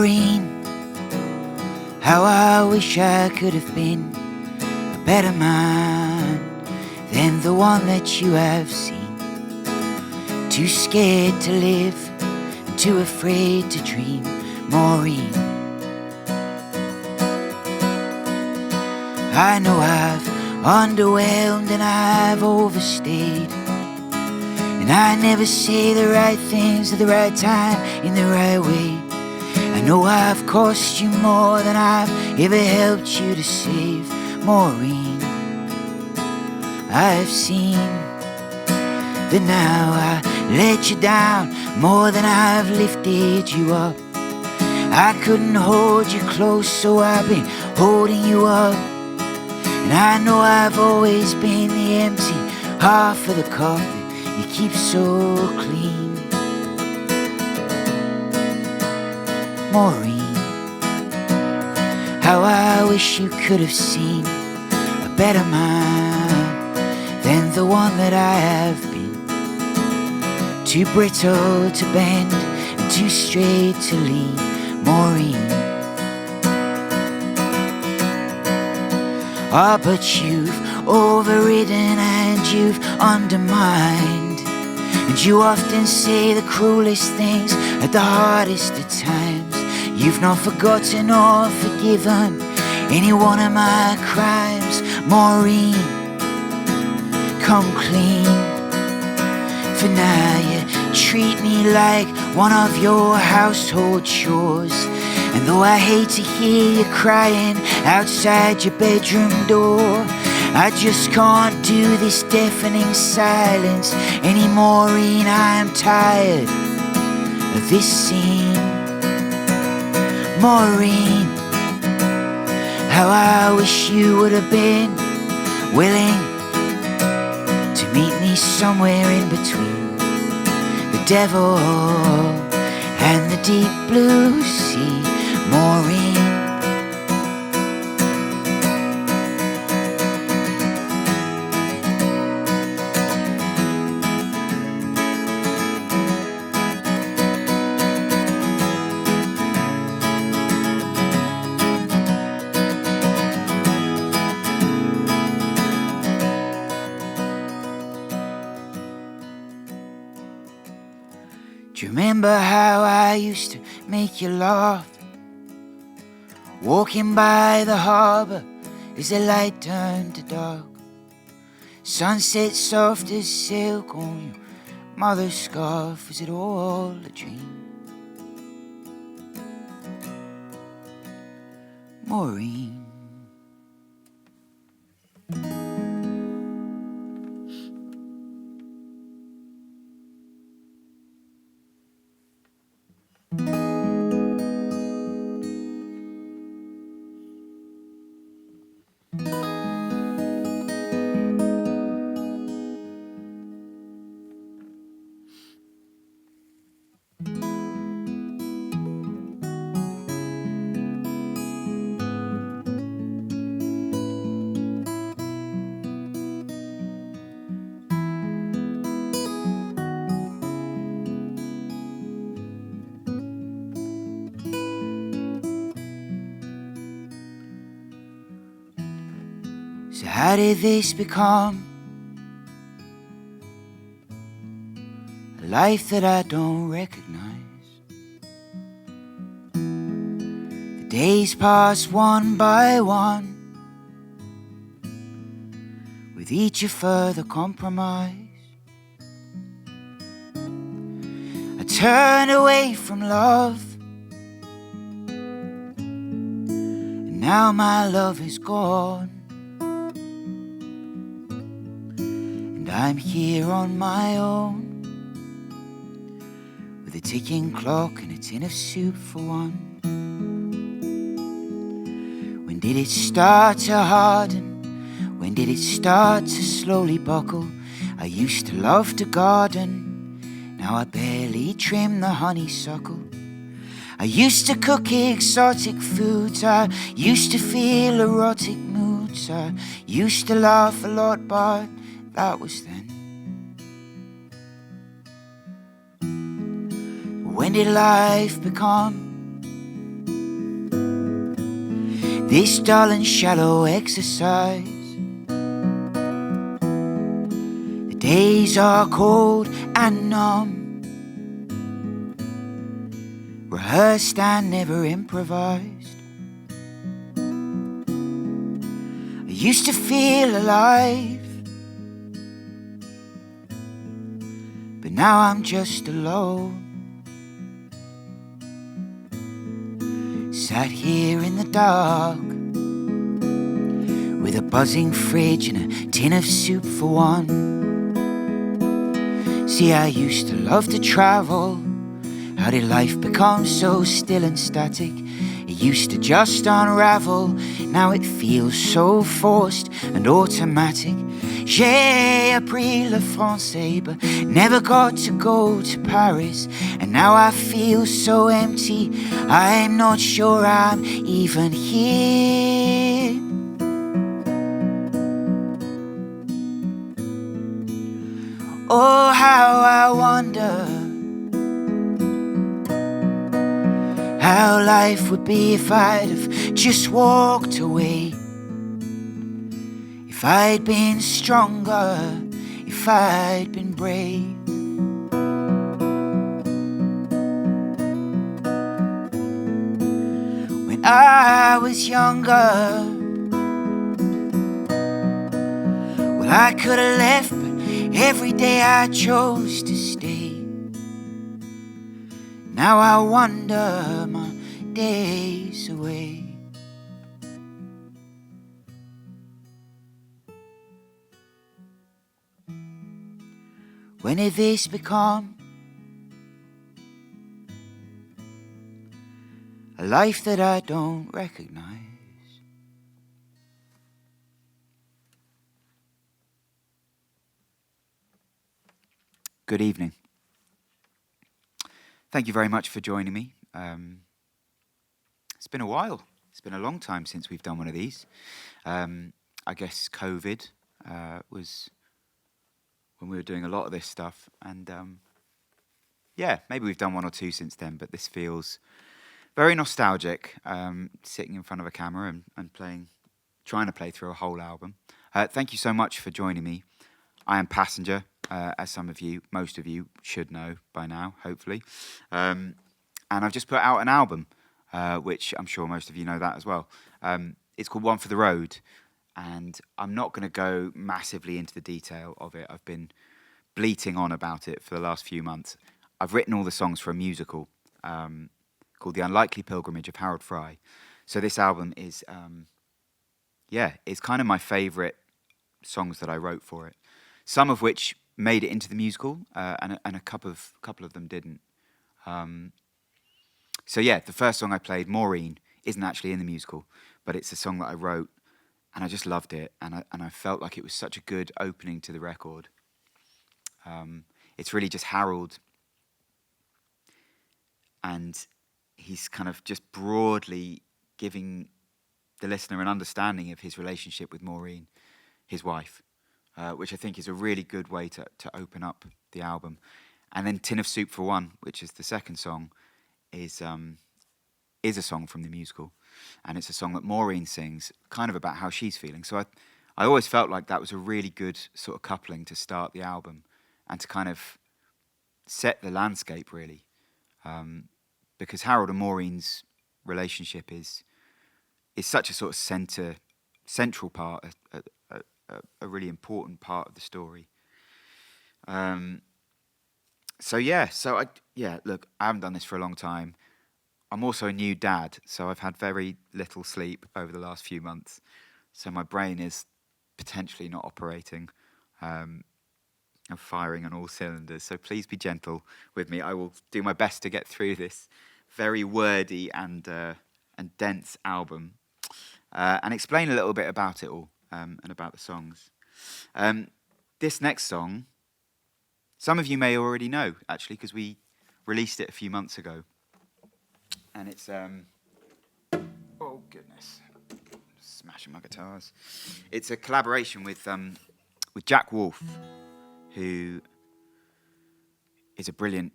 Maureen, how I wish I could have been a better man than the one that you have seen. Too scared to live and too afraid to dream, Maureen. I know I've underwhelmed and I've overstayed, and I never say the right things at the right time in the right way. I know I've cost you more than I've ever helped you to save, Maureen. I've seen that now I let you down more than I've lifted you up. I couldn't hold you close, so I've been holding you up. And I know I've always been the empty half of the cup that you keep so clean, Maureen. How I wish you could have seen a better man than the one that I have been. Too brittle to bend and too straight to lean, Maureen. Ah, but you've overridden and you've undermined, and you often say the cruelest things at the hardest of times. You've not forgotten or forgiven any one of my crimes, Maureen. Come clean, for now you treat me like one of your household chores. And though I hate to hear you crying outside your bedroom door, I just can't do this deafening silence anymore, Maureen. I'm tired of this scene, Maureen. How I wish you would have been willing to meet me somewhere in between the devil and the deep blue sea, Maureen. Do you remember how I used to make you laugh, walking by the harbour as the light turned to dark? Sunset soft as silk on your mother's scarf. Was it all a dream, Maureen? So how did this become a life that I don't recognize? The days pass one by one, with each a further compromise. I turned away from love, and now my love is gone. I'm here on my own, with a ticking clock and a tin of soup for one. When did it start to harden? When did it start to slowly buckle? I used to love to garden, now I barely trim the honeysuckle. I used to cook exotic foods, I used to feel erotic moods, I used to laugh a lot, but that was then. When did life become this dull and shallow exercise. The days are cold and numb, rehearsed and never improvised. I used to feel alive, but now I'm just alone. Sat here in the dark with a buzzing fridge and a tin of soup for one. See, I used to love to travel. How did life become so still and static? It used to just unravel. Now it feels so forced and automatic. J'ai appris le français, but never got to go to Paris. And now I feel so empty, I'm not sure I'm even here. Oh, how I wonder how life would be if I'd have just walked away. If I'd been stronger, if I'd been brave. When I was younger, well, I could have left, but every day I chose to stay. Now I wonder my days away. When did this become a life that I don't recognize? Good evening. Thank you very much for joining me. It's been a while. It's been a long time since we've done one of these. I guess COVID was when we were doing a lot of this stuff, and yeah, maybe we've done one or two since then, but this feels very nostalgic, sitting in front of a camera and trying to play through a whole album. Thank you so much for joining me. I am Passenger, as most of you should know by now, hopefully. And I've just put out an album, which I'm sure most of you know that as well. It's called One for the Road, and I'm not going to go massively into the detail of it. I've been bleating on about it for the last few months. I've written all the songs for a musical called The Unlikely Pilgrimage of Harold Fry. So this album is, it's kind of my favourite songs that I wrote for it. Some of which made it into the musical, and a couple of them didn't. So yeah, the first song I played, Morin, isn't actually in the musical, but it's a song that I wrote, and I just loved it, and I felt like it was such a good opening to the record. It's really just Harold, and he's kind of just broadly giving the listener an understanding of his relationship with Morin, his wife, which I think is a really good way to open up the album. And then Tin of Soup for One, which is the second song, is a song from the musical, and it's a song that Morin sings, kind of about how she's feeling. So I always felt like that was a really good sort of coupling to start the album, and to kind of set the landscape, really, because Harold and Maureen's relationship is such a sort of central part, a really important part of the story. Look, I haven't done this for a long time. I'm also a new dad, so I've had very little sleep over the last few months. So my brain is potentially not operating and firing on all cylinders. So please be gentle with me. I will do my best to get through this very wordy and dense album and explain a little bit about it all and about the songs. This next song, some of you may already know, actually, because we released it a few months ago. And it's, oh goodness, smashing my guitars. It's a collaboration with Jack Wolf, who is a brilliant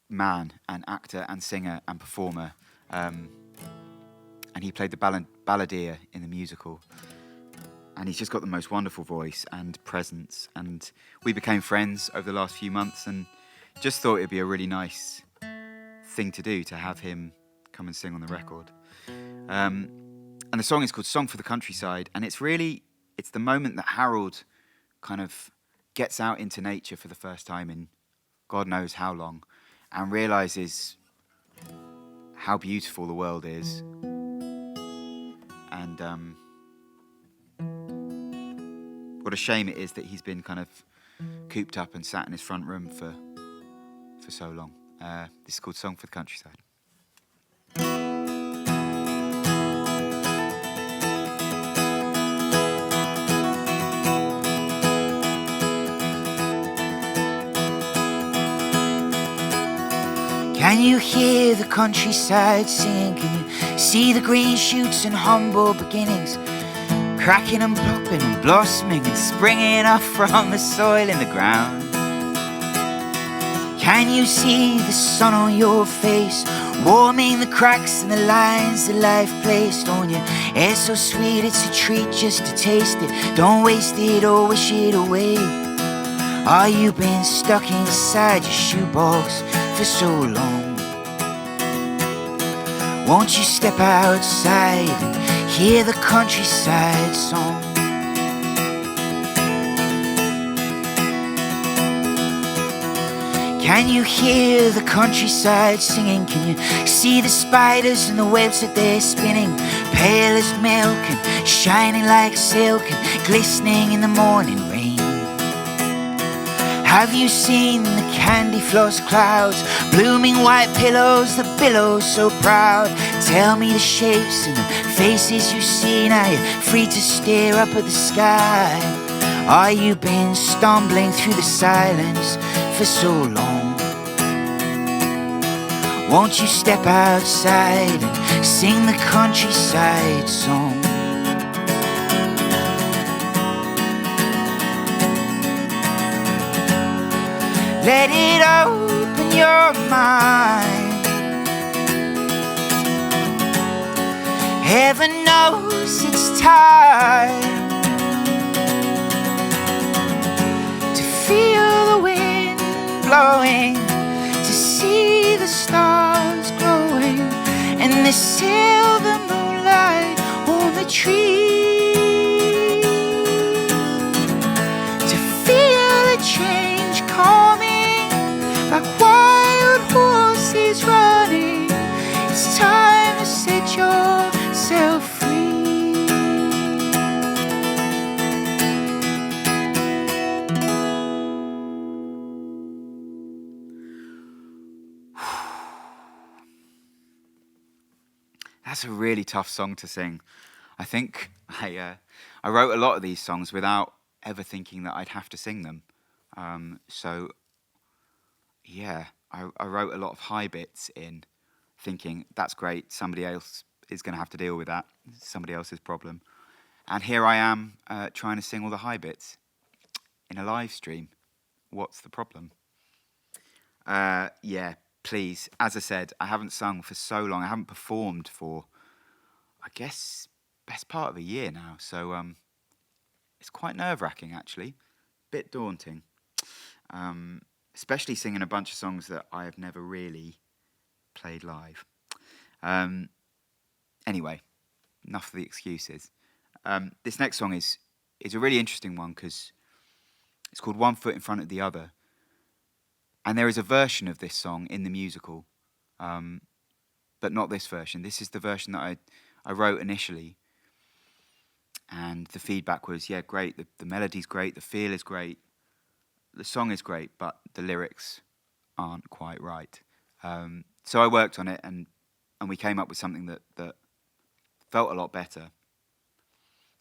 man and actor and singer and performer. And he played the balladeer in the musical. And he's just got the most wonderful voice and presence. And we became friends over the last few months and just thought it'd be a really nice thing to do to have him come and sing on the record. And the song is called Song for the Countryside. And it's the moment that Harold kind of gets out into nature for the first time in God knows how long and realizes how beautiful the world is. And what a shame it is that he's been kind of cooped up and sat in his front room for so long. This is called Song for the Countryside. Can you hear the countryside singing? Can you see the green shoots and humble beginnings, cracking and popping and blossoming and springing up from the soil in the ground? Can you see the sun on your face, warming the cracks and the lines that life placed on you? It's so sweet, it's a treat just to taste it. Don't waste it or wish it away. Are you been stuck inside your shoebox for so long? Won't you step outside and hear the countryside song? Can you hear the countryside singing? Can you see the spiders and the webs that they're spinning, pale as milk and shining like silk and glistening in the morning rain? Have you seen the candy floss clouds, blooming white pillows that billow so proud? Tell me the shapes and the faces you see, now you're free to stare up at the sky. Are you been stumbling through the silence for so long? Won't you step outside and sing the countryside song? Let it open your mind. Heaven knows it's time to feel the wind blowing, to see the stars glowing, and the silver moonlight on the trees, to feel a change coming like wild horses running. It's time to set yourself free. That's a really tough song to sing. I think I wrote a lot of these songs without ever thinking that I'd have to sing them. So yeah, I wrote a lot of high bits in thinking, that's great, somebody else is going to have to deal with that, it's somebody else's problem. And here I am trying to sing all the high bits in a live stream. What's the problem? Yeah, please, as I said, I haven't sung for so long, I haven't performed for, I guess, best part of a year now, so it's quite nerve-wracking actually, bit daunting. Especially singing a bunch of songs that I have never really played live. Anyway, enough of the excuses. This next song is a really interesting one because it's called One Foot in Front of the Other. And there is a version of this song in the musical, but not this version. This is the version that I wrote initially. And the feedback was, yeah, great, the melody's great, the feel is great, the song is great, but the lyrics aren't quite right. So I worked on it, and we came up with something that felt a lot better.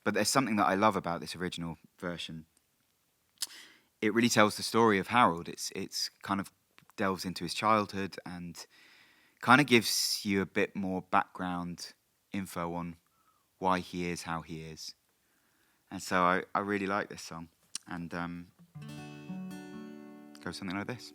But there's something that I love about this original version. It really tells the story of Harold. It's kind of delves into his childhood and kind of gives you a bit more background info on why he is how he is. And so I really like this song. And goes something like this.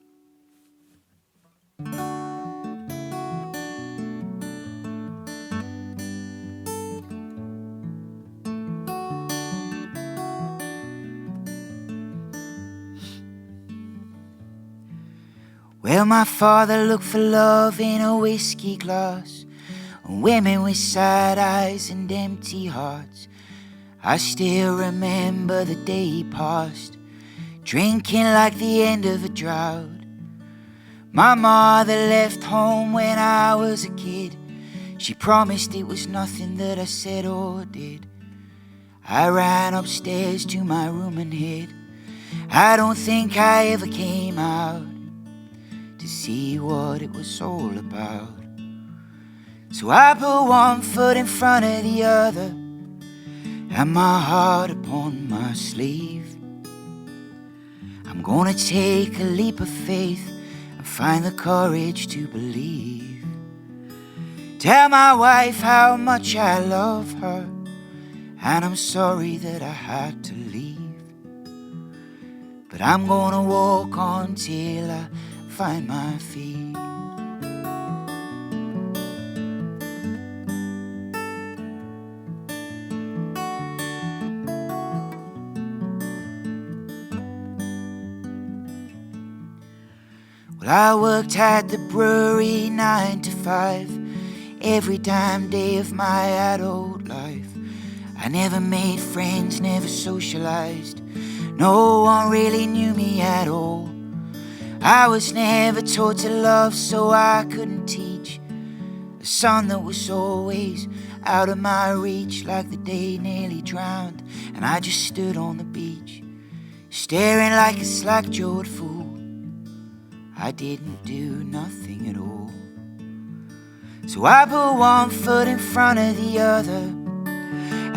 Well, my father looked for love in a whiskey glass, women with sad eyes and empty hearts. I still remember the day he passed, drinking like the end of a drought. My mother left home when I was a kid. She promised it was nothing that I said or did. I ran upstairs to my room and hid. I don't think I ever came out to see what it was all about. So I put one foot in front of the other and my heart upon my sleeve. I'm gonna take a leap of faith and find the courage to believe. Tell my wife how much I love her, and I'm sorry that I had to leave. But I'm gonna walk on till I find my feet. Well, I worked at the brewery 9 to 5, every damn day of my adult life. I never made friends, never socialized. No one really knew me at all. I was never taught to love, so I couldn't teach. A son that was always out of my reach, like the day nearly drowned, and I just stood on the beach, staring like a slack-jawed fool. I didn't do nothing at all. So I put one foot in front of the other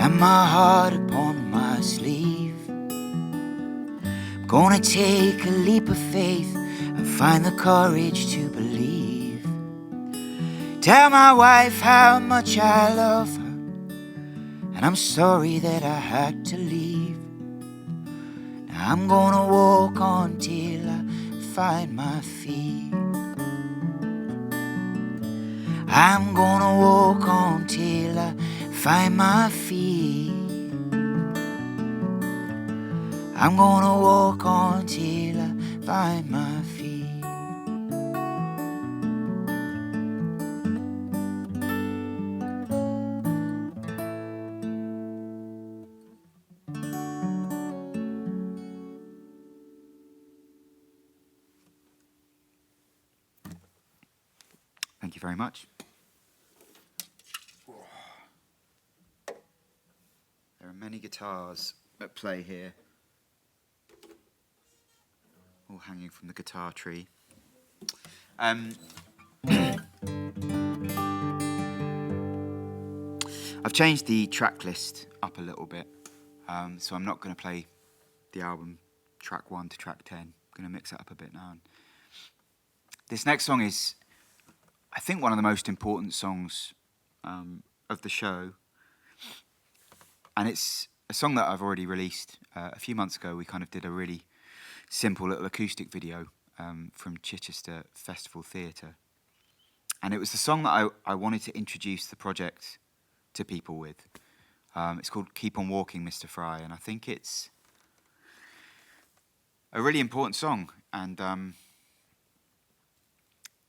and my heart upon my sleeve. I'm gonna take a leap of faith and find the courage to believe. Tell my wife how much I love her, and I'm sorry that I had to leave. Now I'm gonna walk on till I find my feet. I'm gonna walk on till I find my feet. I'm gonna walk on till I find my feet. Thank you very much. There are many guitars at play here, all hanging from the guitar tree. I've changed the track list up a little bit, so I'm not going to play the album track 1 to track 10. I'm going to mix it up a bit now. This next song is, I think, one of the most important songs of the show. And it's a song that I've already released. A few months ago, we kind of did a really simple little acoustic video from Chichester Festival Theatre. And it was the song that I wanted to introduce the project to people with. It's called Keep On Walking, Mr. Fry. And I think it's a really important song. And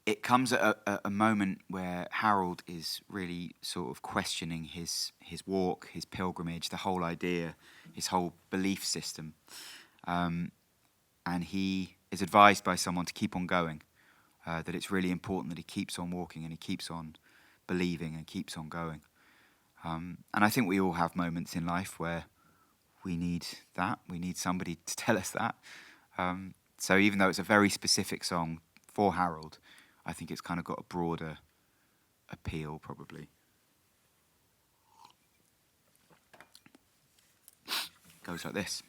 it comes at a moment where Harold is really sort of questioning his walk, his pilgrimage, the whole idea, his whole belief system. And he is advised by someone to keep on going, that it's really important that he keeps on walking and he keeps on believing and keeps on going. And I think we all have moments in life where we need that. We need somebody to tell us that. So even though it's a very specific song for Harold, I think it's kind of got a broader appeal, probably. It goes like this.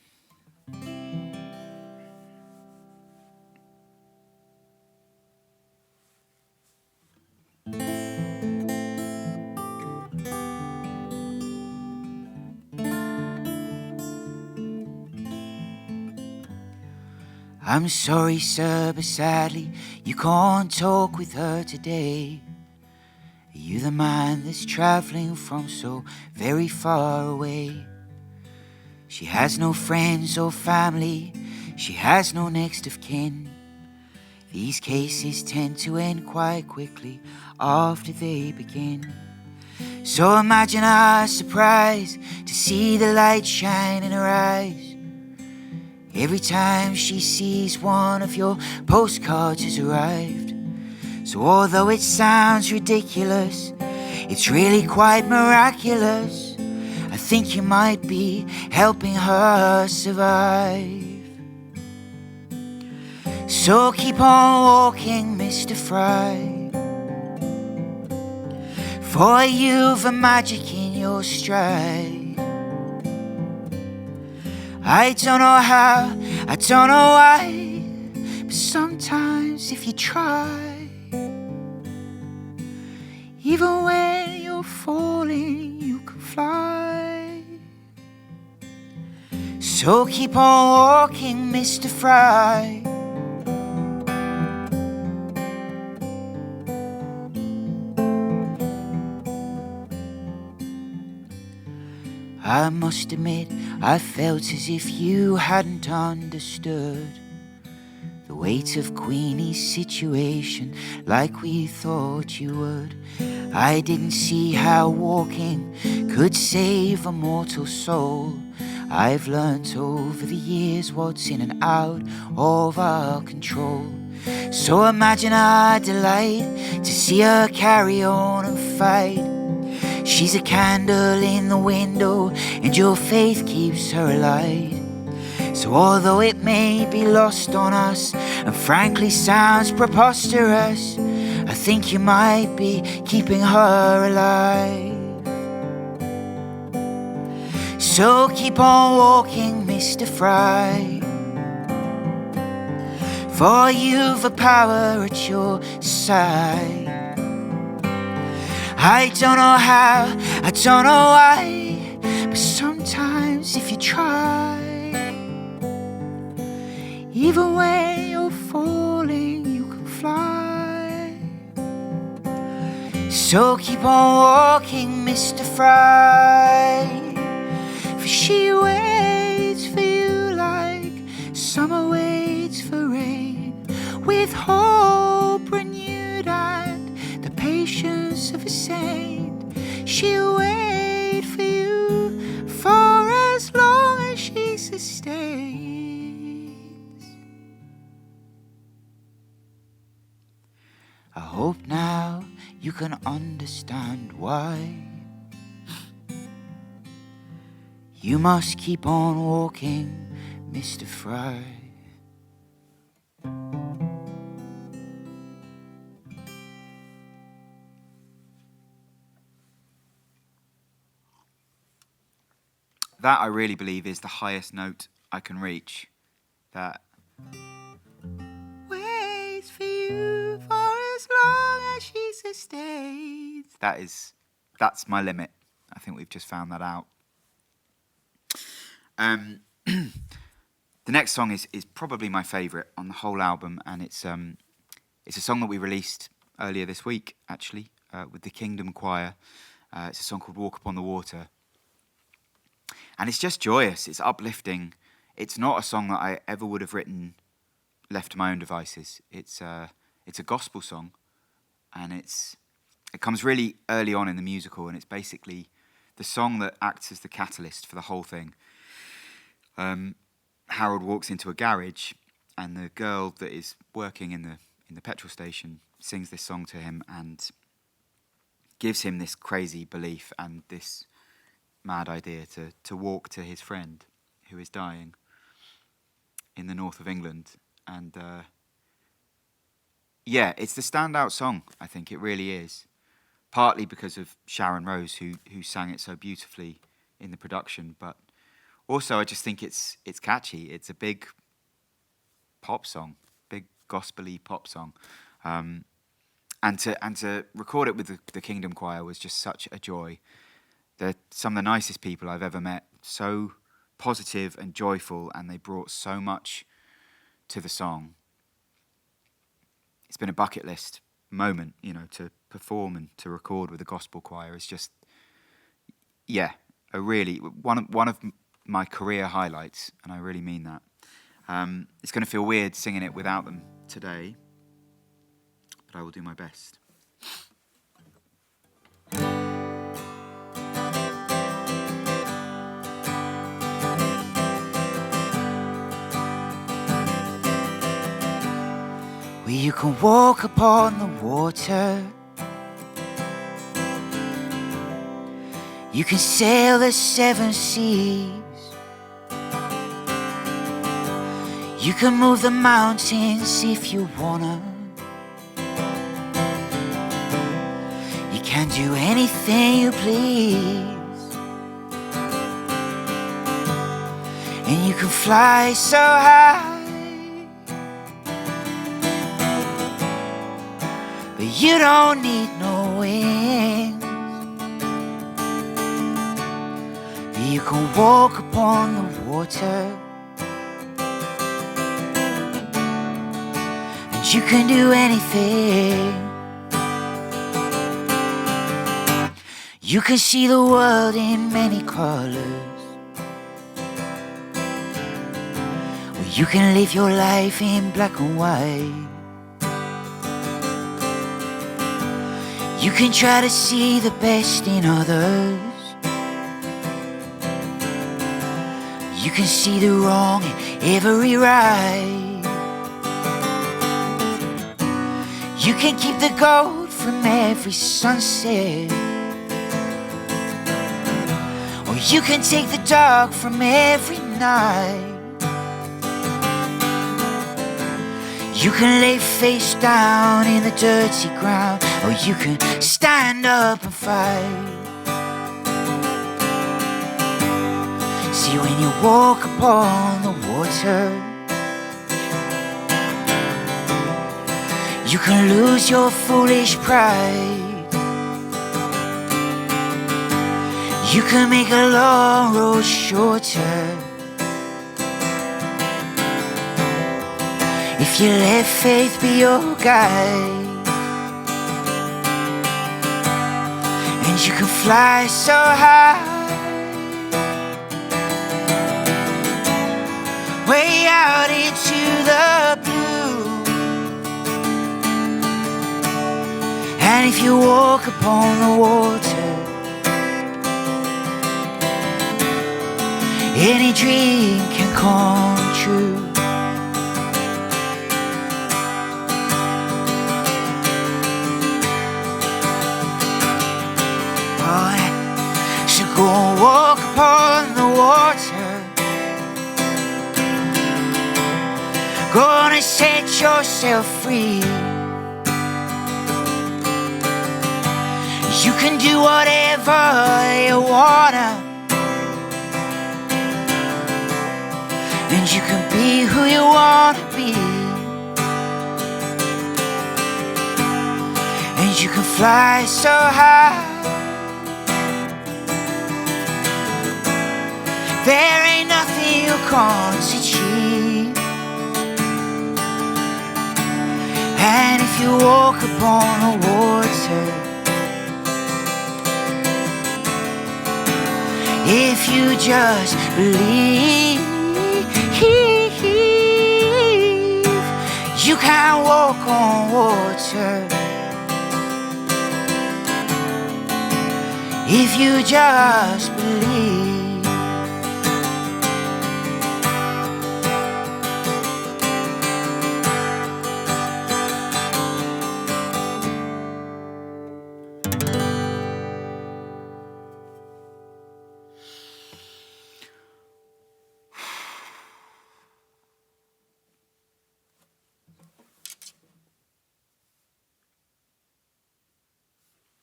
I'm sorry, sir, but sadly you can't talk with her today. Are you the man that's travelling from so very far away? She has no friends or family, she has no next of kin. These cases tend to end quite quickly after they begin. So imagine our surprise to see the light shine in her eyes every time she sees one of your postcards has arrived. So although it sounds ridiculous, it's really quite miraculous. I think you might be helping her survive. So keep on walking, Mr. Fry, for you've a magic in your stride. I don't know how, I don't know why, but sometimes if you try, even when you're falling, you can fly. So keep on walking, Mr. Fry. I must admit, I felt as if you hadn't understood the weight of Queenie's situation like we thought you would. I didn't see how walking could save a mortal soul. I've learnt over the years what's in and out of our control. So imagine our delight to see her carry on and fight. She's a candle in the window, and your faith keeps her alight. So although it may be lost on us, and frankly sounds preposterous, I think you might be keeping her alive. So keep on walking, Mr. Fry, for you've a power at your side. I don't know how, I don't know why, but sometimes if you try, even when you're falling, you can fly. So keep on walking, Mr. Fry, for she waits for you like summer waits for rain, with hope renewed and the patience of a saint. She'll wait for you for as long as she sustains. I hope now you can understand why you must keep on walking, Mr. Fry. That, I really believe, is the highest note I can reach. That Waits for you for as long as she sustains. that's my limit. I think we've just found that out. The next song is probably my favourite on the whole album, and it's a song that we released earlier this week, actually, with the Kingdom Choir. It's a song called Walk Upon the Water. And it's just joyous, it's uplifting. It's not a song that I ever would have written left to my own devices. It's a gospel song, and it comes really early on in the musical, and it's basically the song that acts as the catalyst for the whole thing. Harold walks into a garage, and the girl that is working in the petrol station sings this song to him and gives him this crazy belief and this mad idea to walk to his friend who is dying in the north of England. And it's the standout song, I think it really is. Partly because of Sharon Rose, who sang it so beautifully in the production, but also I just think it's catchy. It's a big pop song, big gospel-y pop song. And to record it with the Kingdom Choir was just such a joy. They're some of the nicest people I've ever met, so positive and joyful, and they brought so much to the song. It's been a bucket list moment, to perform and to record with a gospel choir. Is just, a really one of my career highlights, and I really mean that. It's going to feel weird singing it without them today, but I will do my best. Where you can walk upon the water, you can sail the 7 seas, you can move the mountains if you wanna, you can do anything you please, and you can fly so high, but you don't need no wings. You can walk upon the water, and you can do anything. You can see the world in many colors, or you can live your life in black and white. You can try to see the best in others, you can see the wrong in every right. You can keep the gold from every sunset, or you can take the dark from every night. You can lay face down in the dirty ground, or you can stand up and fight. See, when you walk upon the water, you can lose your foolish pride. You can make a long road shorter if you let faith be your guide. And you can fly so high, way out into the blue. And if you walk upon the water, any dream can come true. So go and walk upon the water, gonna set yourself free. You can do whatever you wanna, and you can be who you wanna be, and you can fly so high. There ain't nothing you can't achieve. And if you walk upon the water, if you just believe, you can walk on water. If you just believe.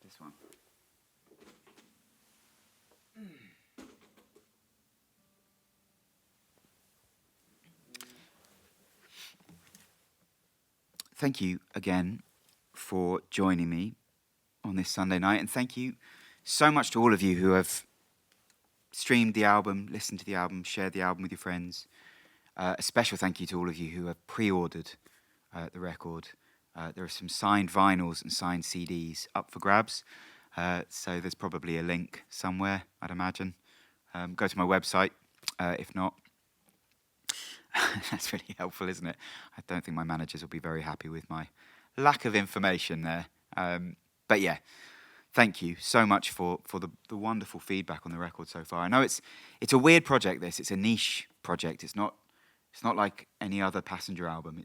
This one. Thank you again for joining me on this Sunday night, and thank you so much to all of you who have streamed the album, listened to the album, shared the album with your friends. A special thank you to all of you who have pre-ordered the record. There are some signed vinyls and signed CDs up for grabs, so there's probably a link somewhere, I'd imagine. Go to my website, if not. That's really helpful, isn't it? I don't think my managers will be very happy with my lack of information there. But yeah, thank you so much for the wonderful feedback on the record so far. I know it's a weird project. It's a niche project. It's not like any other Passenger album.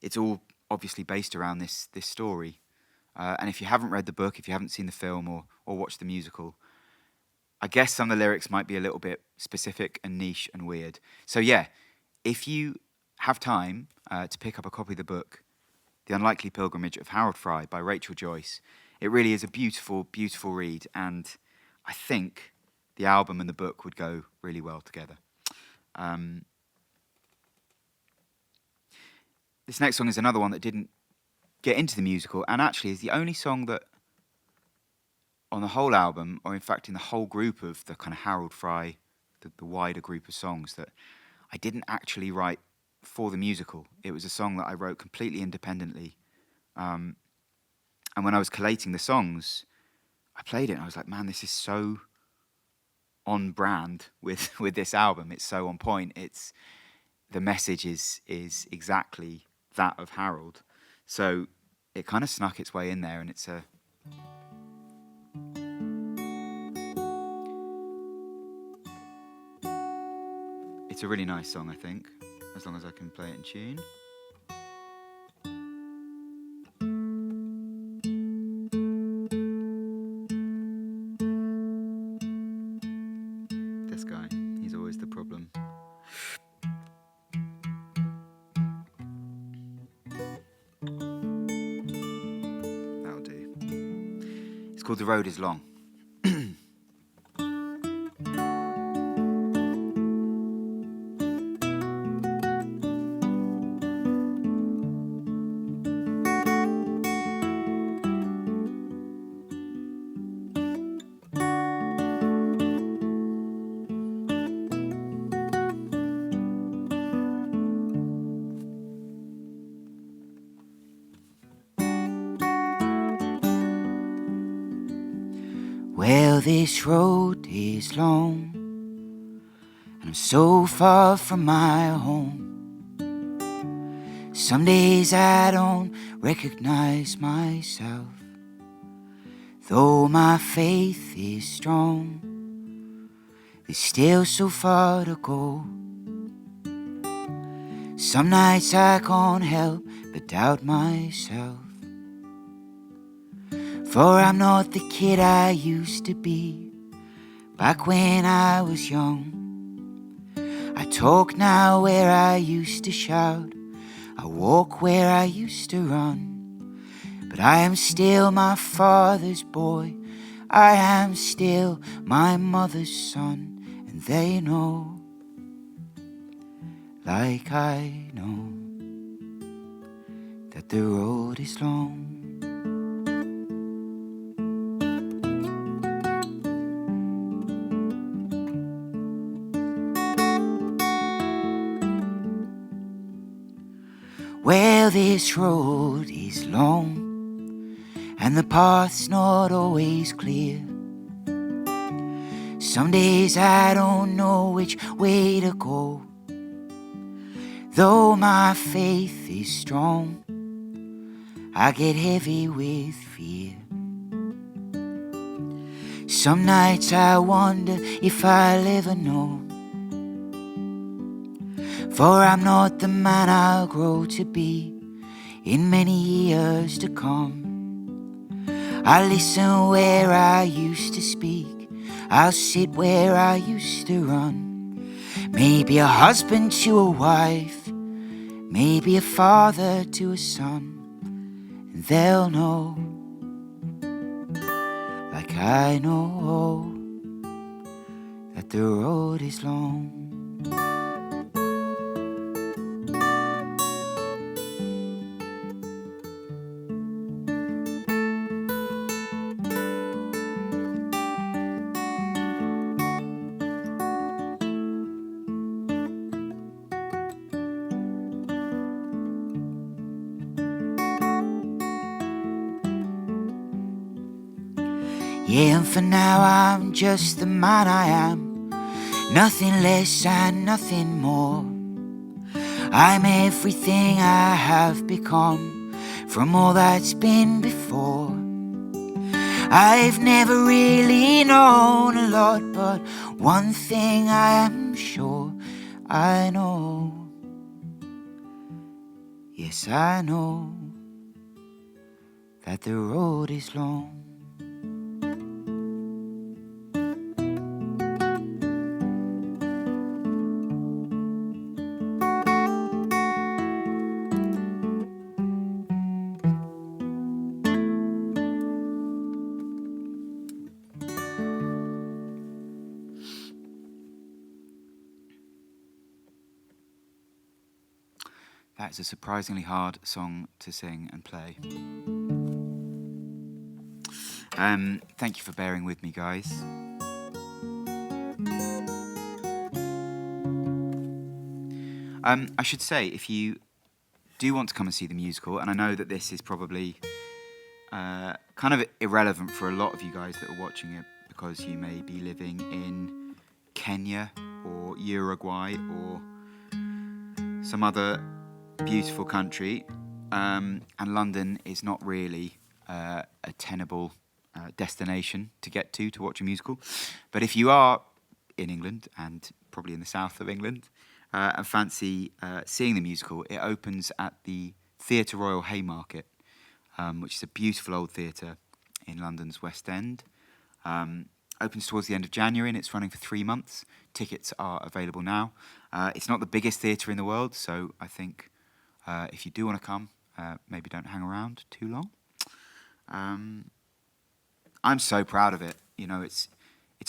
It's all obviously based around this story. And if you haven't read the book, if you haven't seen the film or watched the musical, I guess some of the lyrics might be a little bit specific and niche and weird. So yeah, if you have time to pick up a copy of the book, The Unlikely Pilgrimage of Harold Fry by Rachel Joyce, it really is a beautiful, beautiful read, and I think the album and the book would go really well together. This next song is another one that didn't get into the musical, and actually is the only song that on the whole album, or in fact in the whole group of the kind of Harold Fry, the wider group of songs, that I didn't actually write for the musical. It was a song that I wrote completely independently. And when I was collating the songs, I played it and I was like, man, this is so on brand with this album. It's so on point. The message is exactly that of Harold. So it kind of snuck its way in there, and it's a really nice song, I think, as long as I can play it in tune. This guy, he's always the problem. That'll do. It's called The Road Is Long. Well, this road is long, and I'm so far from my home. Some days I don't recognize myself, though my faith is strong. There's still so far to go. Some nights I can't help but doubt myself, for I'm not the kid I used to be back when I was young. I talk now where I used to shout, I walk where I used to run. But I am still my father's boy, I am still my mother's son. And they know, like I know, that the road is long. Well, this road is long, and the path's not always clear. Some days I don't know which way to go, though my faith is strong, I get heavy with fear. Some nights I wonder if I'll ever know, for I'm not the man I'll grow to be in many years to come. I listen where I used to speak, I'll sit where I used to run. Maybe a husband to a wife, maybe a father to a son. And they'll know, like I know, that the road is long. Yeah, and for now I'm just the man I am, nothing less and nothing more. I'm everything I have become from all that's been before. I've never really known a lot, but one thing I am sure I know. Yes, I know that the road is long. That is a surprisingly hard song to sing and play. Thank you for bearing with me, guys. I should say, if you do want to come and see the musical, and I know that this is probably kind of irrelevant for a lot of you guys that are watching it, because you may be living in Kenya or Uruguay or some other beautiful country, and London is not really a tenable destination to get to watch a musical. But if you are in England, and probably in the south of England, and fancy seeing the musical, it opens at the Theatre Royal Haymarket, which is a beautiful old theatre in London's West End. Opens towards the end of January, and it's running for 3 months. Tickets are available now. It's not the biggest theatre in the world, so I think if you do want to come, maybe don't hang around too long. I'm so proud of it. You know, it's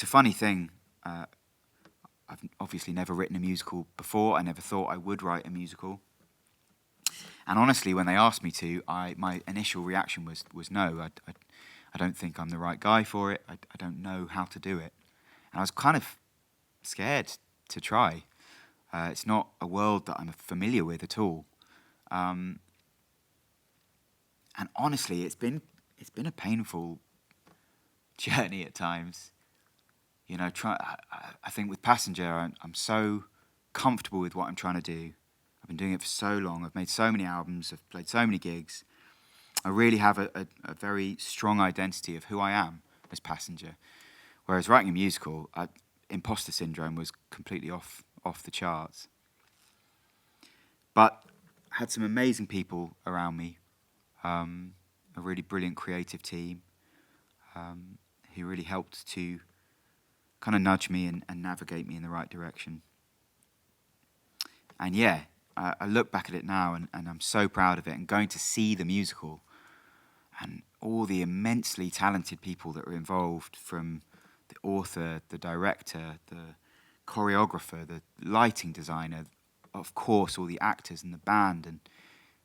a funny thing. I've obviously never written a musical before. I never thought I would write a musical. And honestly, when they asked me to, my initial reaction was no. I don't think I'm the right guy for it. I don't know how to do it. And I was kind of scared to try. It's not a world that I'm familiar with at all. And honestly, it's been a painful journey at times. You know, I think with Passenger, I'm so comfortable with what I'm trying to do. I've been doing it for so long. I've made so many albums. I've played so many gigs. I really have a very strong identity of who I am as Passenger. Whereas writing a musical, imposter syndrome was completely off the charts. But I had some amazing people around me, a really brilliant creative team who really helped to kind of nudge me and navigate me in the right direction. And yeah, I look back at it now and I'm so proud of it. And going to see the musical and all the immensely talented people that were involved, from the author, the director, the choreographer, the lighting designer, of course, all the actors and the band, and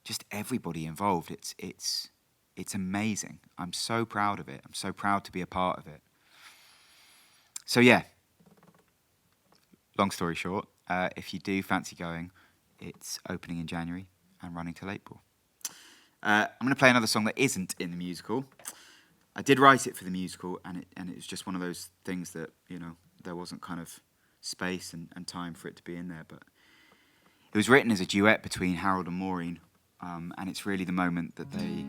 just everybody involved. It's amazing. I'm so proud of it. I'm so proud to be a part of it. So yeah, long story short, if you do fancy going, it's opening in January and running till April. I'm going to play another song that isn't in the musical. I did write it for the musical, and it was just one of those things that, you know, there wasn't kind of space and time for it to be in there. But it was written as a duet between Harold and Morin, and it's really the moment that they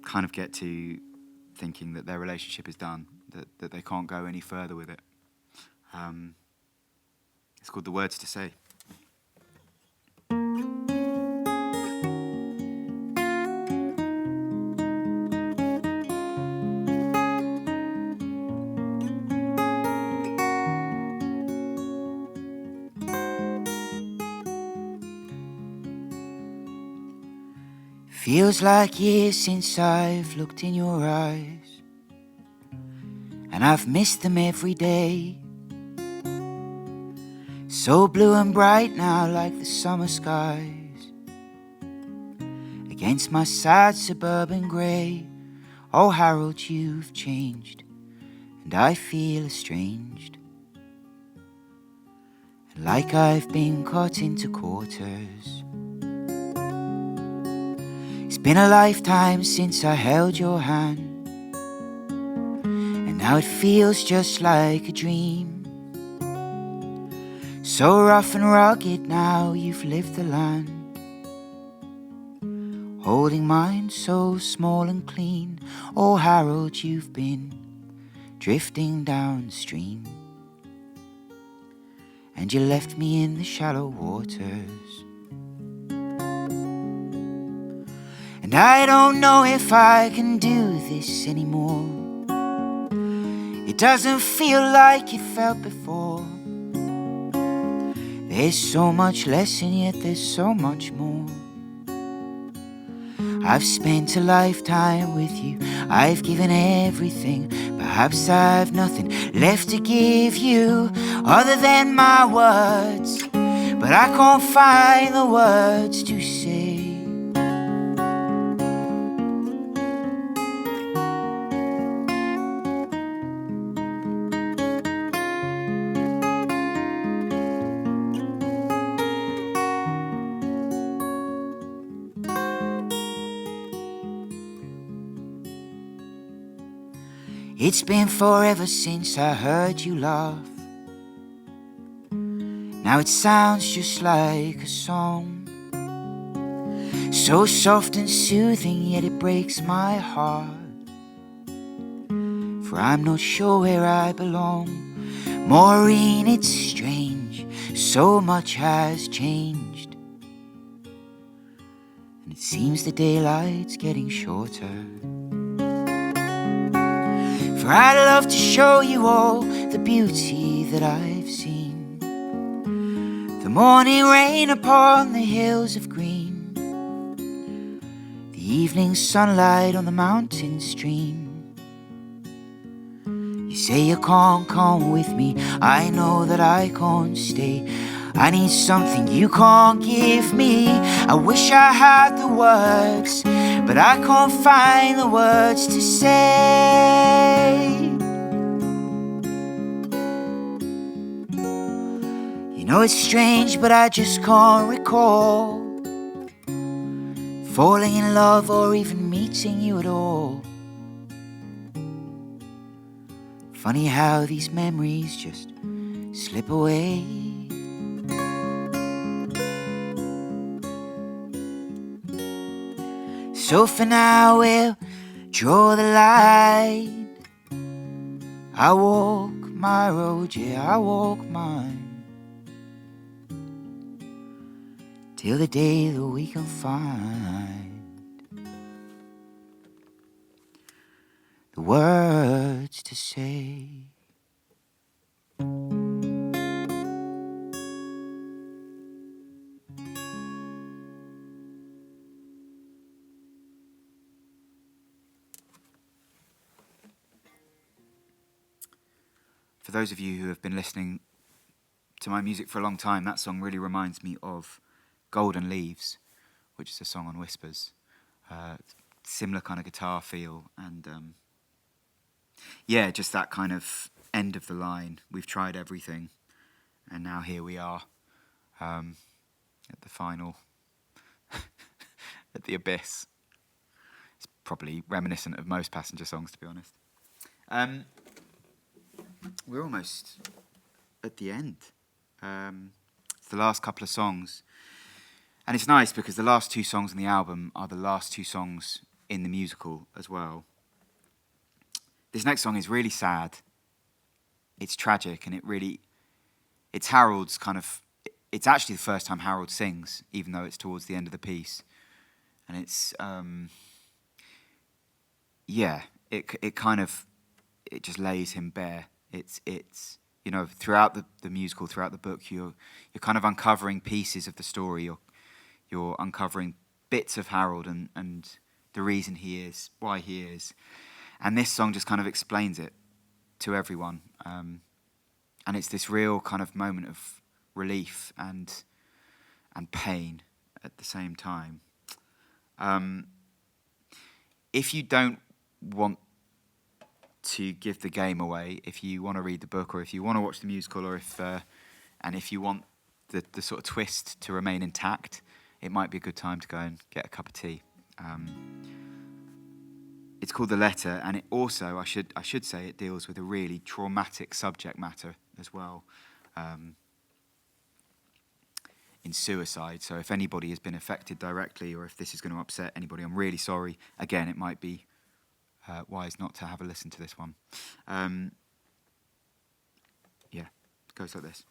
kind of get to thinking that their relationship is done, that they can't go any further with it. It's called The Words to Say. Feels like years since I've looked in your eyes, and I've missed them every day. So blue and bright now, like the summer skies, against my sad suburban grey. Oh Harold, you've changed, and I feel estranged, and like I've been cut into quarters. It's been a lifetime since I held your hand, and now it feels just like a dream. So rough and rugged now you've lived the land, holding mine so small and clean. Oh Harold, you've been drifting downstream, and you left me in the shallow waters. And I don't know if I can do this anymore. It doesn't feel like it felt before. There's so much less and yet there's so much more. I've spent a lifetime with you, I've given everything. Perhaps I've nothing left to give you other than my words, but I can't find the words to say. It's been forever since I heard you laugh. Now it sounds just like a song, so soft and soothing, yet it breaks my heart. For I'm not sure where I belong. Morin, it's strange, so much has changed, and it seems the daylight's getting shorter. For I'd love to show you all the beauty that I've seen, the morning rain upon the hills of green, the evening sunlight on the mountain stream. You say you can't come with me, I know that I can't stay. I need something you can't give me. I wish I had the words, but I can't find the words to say. You know it's strange, but I just can't recall falling in love or even meeting you at all. Funny how these memories just slip away. So for now we'll draw the line. I walk my road, yeah, I walk mine, till the day that we can find the words to say. For those of you who have been listening to my music for a long time, that song really reminds me of Golden Leaves, which is a song on Whispers. Similar kind of guitar feel, and yeah, just that kind of end of the line. We've tried everything, and now here we are at the final, at the abyss. It's probably reminiscent of most Passenger songs, to be honest. We're almost at the end. It's the last couple of songs. And it's nice because the last two songs on the album are the last two songs in the musical as well. This next song is really sad. It's tragic, and it's Harold's kind of, it's actually the first time Harold sings, even though it's towards the end of the piece. And it's, yeah, it kind of, it just lays him bare. It's you know, throughout the musical, throughout the book, you're kind of uncovering pieces of the story. You're uncovering bits of Harold and the reason he is, why he is. And this song just kind of explains it to everyone. And it's this real kind of moment of relief and pain at the same time. If you don't want to give the game away, if you want to read the book, or if you want to watch the musical, or if you want the sort of twist to remain intact, it might be a good time to go and get a cup of tea. It's called The Letter, and it also, I should say, it deals with a really traumatic subject matter as well. in suicide. So if anybody has been affected directly, or if this is going to upset anybody, I'm really sorry. Again, it might be wise not to have a listen to this one. Yeah, it goes like this.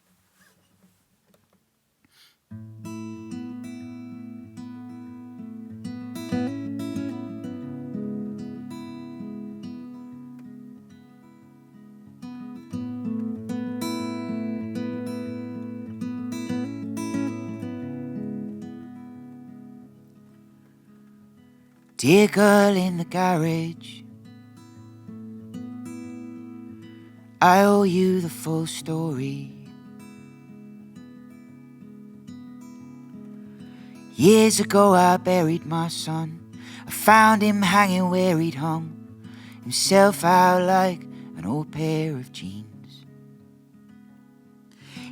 Dear girl in the garage, I owe you the full story. Years ago I buried my son. I found him hanging where he'd hung himself out like an old pair of jeans.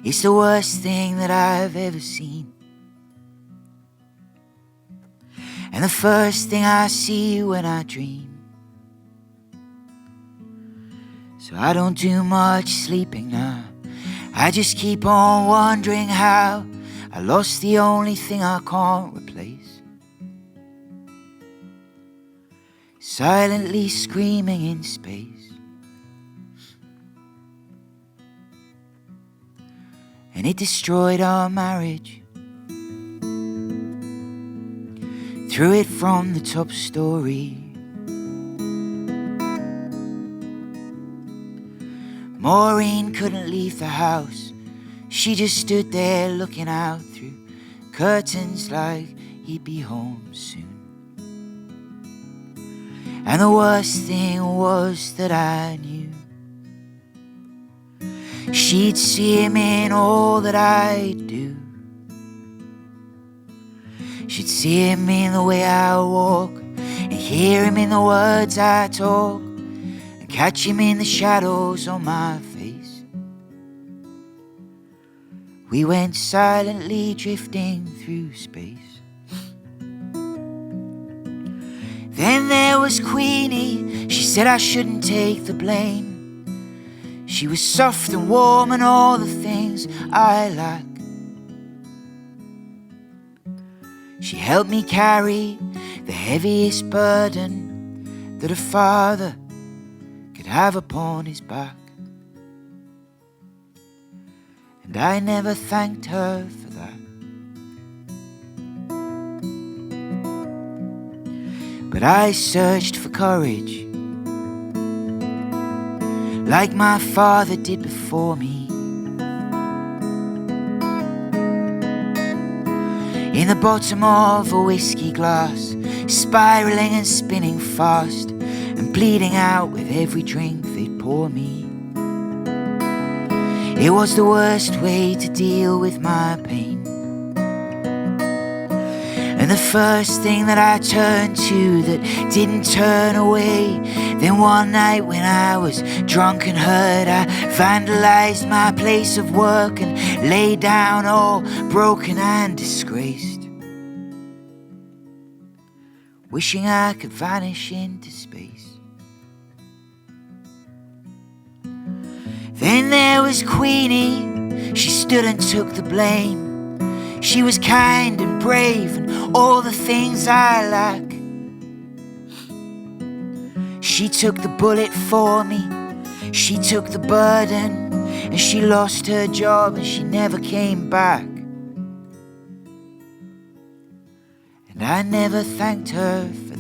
It's the worst thing that I've ever seen, and the first thing I see when I dream. So I don't do much sleeping now. I just keep on wondering how I lost the only thing I can't replace. Silently screaming in space. And it destroyed our marriage. Threw it from the top story. Morin couldn't leave the house. She just stood there looking out through curtains like he'd be home soon. And the worst thing was that I knew she'd see him in all that I do. She'd see him in the way I walk, and hear him in the words I talk, and catch him in the shadows on my face. We went silently drifting through space. Then there was Queenie. She said I shouldn't take the blame. She was soft and warm and all the things I lack. She helped me carry the heaviest burden that a father could have upon his back. And I never thanked her for that. But I searched for courage, like my father did before me. In the bottom of a whiskey glass, spiraling and spinning fast, and bleeding out with every drink they'd pour me. It was the worst way to deal with my pain. And the first thing that I turned to that didn't turn away. Then one night when I was drunk and hurt, I vandalized my place of work and lay down all broken and disgraced, wishing I could vanish into space. Then there was Queenie. She stood and took the blame. She was kind and brave and all the things I lack. She took the bullet for me. She took the burden, and she lost her job and she never came back. And I never thanked her for that.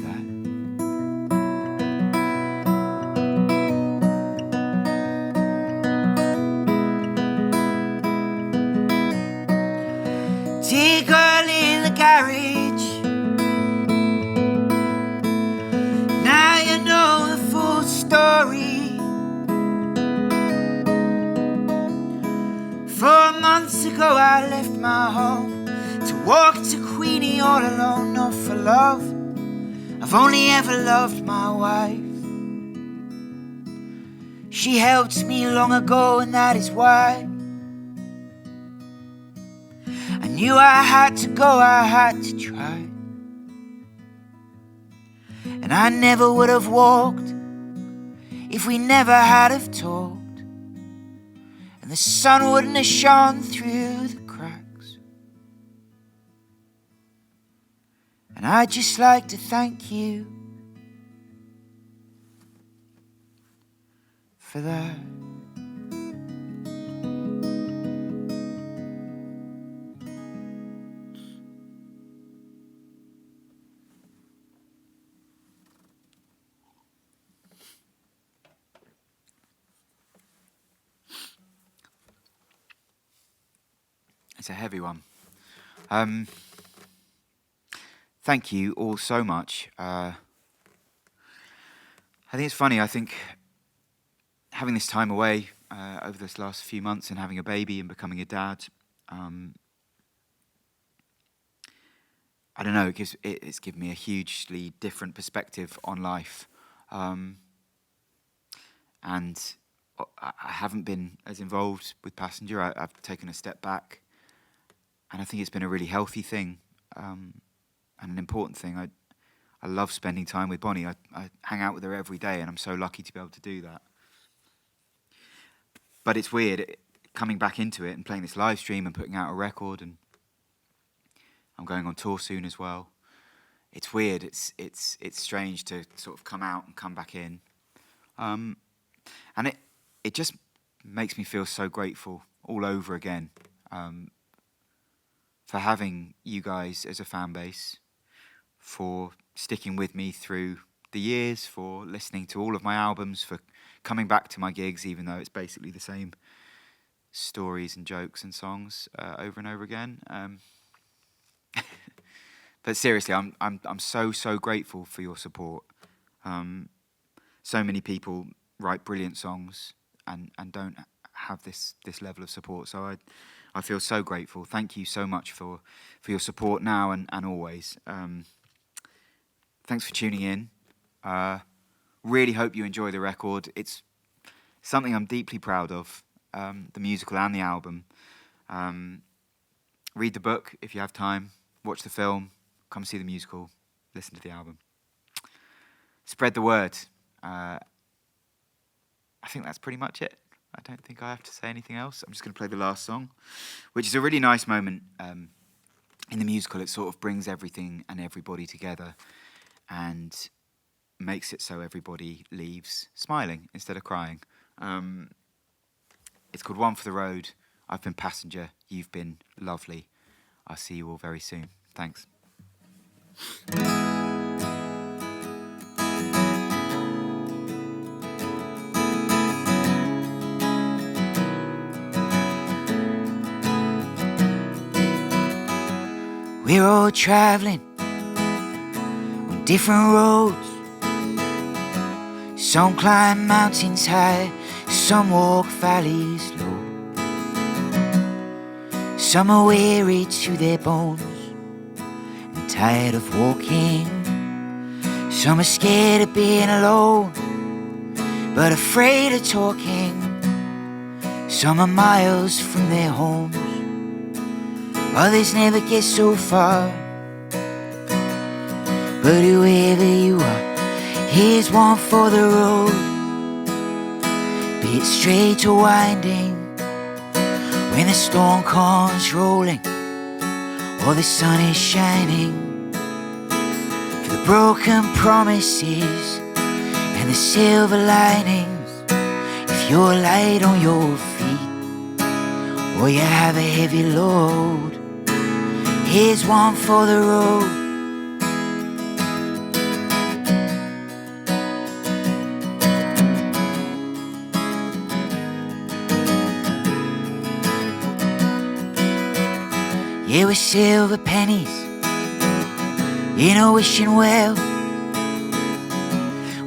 Dear girl in the garage, now you know the full story. 4 months ago I left my home to walk to Queenie all alone, not for love. I've only ever loved my wife. She helped me long ago, and that is why I knew I had to go, I had to try. And I never would have walked if we never had have talked, and the sun wouldn't have shone through the cracks. I'd just like to thank you for that. It's a heavy one. Thank you all so much. I think it's funny. I think having this time away over this last few months and having a baby and becoming a dad, I don't know. It's given me a hugely different perspective on life, and I haven't been as involved with Passenger. I've taken a step back, and I think it's been a really healthy thing. And an important thing. I love spending time with Bonnie. I hang out with her every day, and I'm so lucky to be able to do that. But it's weird coming back into it and playing this live stream and putting out a record, and I'm going on tour soon as well. It's weird. It's strange to sort of come out and come back in, and it just makes me feel so grateful all over again for having you guys as a fan base, for sticking with me through the years, for listening to all of my albums, for coming back to my gigs, even though it's basically the same stories and jokes and songs over and over again. But seriously, I'm so grateful for your support. So many people write brilliant songs and don't have this level of support. So I feel so grateful. Thank you so much for your support now and always. Thanks for tuning in. Really hope you enjoy the record. It's something I'm deeply proud of, the musical and the album. Read the book if you have time. Watch the film. Come see the musical. Listen to the album. Spread the word. I think that's pretty much it. I don't think I have to say anything else. I'm just going to play the last song, which is a really nice moment in the musical. It sort of brings everything and everybody together and makes it so everybody leaves smiling instead of crying. It's called One for the Road. I've been Passenger. You've been lovely. I'll see you all very soon. Thanks. We're all traveling on different roads. Some climb mountains high, some walk valleys low. Some are weary to their bones and tired of walking. Some are scared of being alone, but afraid of talking. Some are miles from their homes, others never get so far. But whoever you are, here's one for the road. Be it straight or winding, when the storm comes rolling or the sun is shining. For the broken promises and the silver linings, if you're light on your feet or you have a heavy load, here's one for the road. Yeah, we're silver pennies in a wishing well.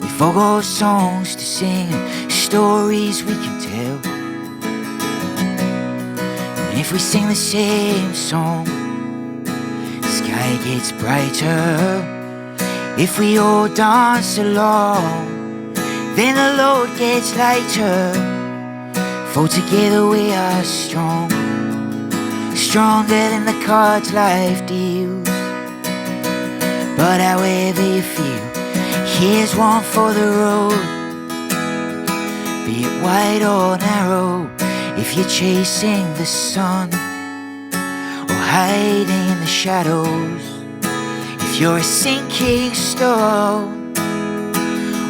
We forgot songs to sing and stories we can tell. And if we sing the same song, the sky gets brighter. If we all dance along, then the load gets lighter. For together we are strong, stronger than the cards life deals. But however you feel, here's one for the road. Be it wide or narrow, if you're chasing the sun or hiding in the shadows, if If you're a sinking stone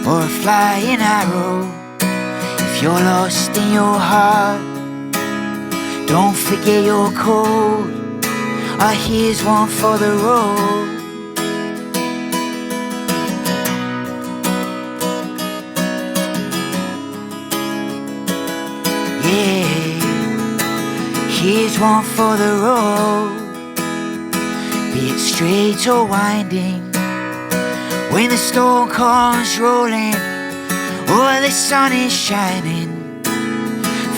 or a flying arrow, if you're lost in your heart, don't forget your code. Here's one for the road. Yeah, here's one for the road. Be it straight or winding, when the storm comes rolling or the sun is shining,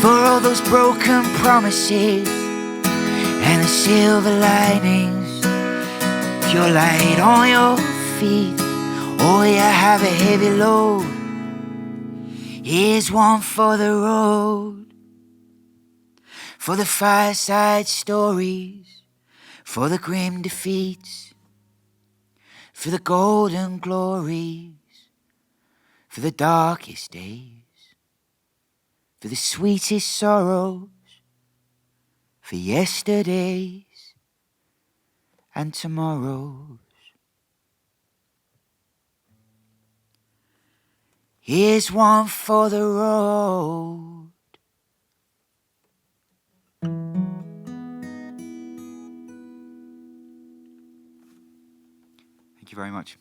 for all those broken promises and the silver linings. If you're light on your feet or you have a heavy load, here's one for the road. For the fireside stories, for the grim defeats, for the golden glories, for the darkest days, for the sweetest sorrows, for yesterdays and tomorrows. Here's one for the road. Thank you very much.